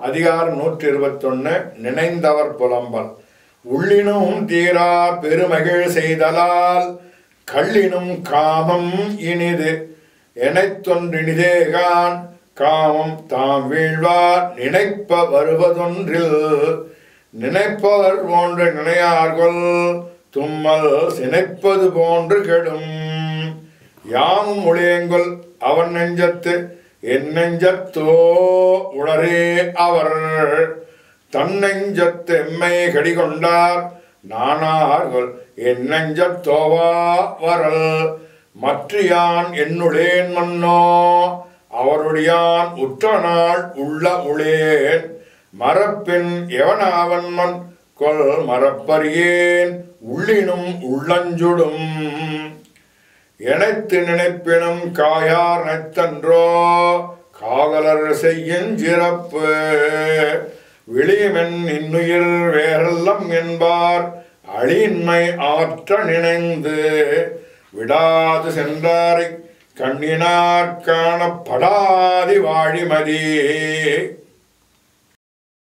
அதிகாரம் 121 நினைந்தவர் புலம்பல். உள்ளினும் தீரா பெருமகிழ் செய்தலால் கள்ளினும் காமம் இனிது எனைத்தொன்றினிதேகான் காமம் தாம் வீழ்வார் நினைப்ப வருவதொன்றில் நினைப்பவர் போன்று நினையார்கள் தும்மல் சினைப்பது போன்று கெடும். யாமும் ஒளியங்குல் அவன் நெஞ்சத்து என் நெஞ்சத்தோ உளரே அவர் தன்னெஞ்சத்து எம்மை கடிகொண்டார் நானார்கள் என் நெஞ்சத்தோவா வரல் மற்றியான் என்னுளேன் மன்னோ அவருடையான் உற்ற நாள் உள்ள உளேன் மரப்பின் எவனாவன் மண் கொல் மரப்பறியேன் உள்ளினும் உள்ளஞ்சுடும் எனைத்து நினைப்பினும் காயார் நெத்தன்றோ காதலர் செய்யின் சிறப்பு விளிமென் இன்னுயிர் வேறெல்லாம் என்பார் அழியின்மை ஆற்ற நினைந்து விடாது சென்றாரை கண்ணினார் காணப்படாதி வாழிமதி.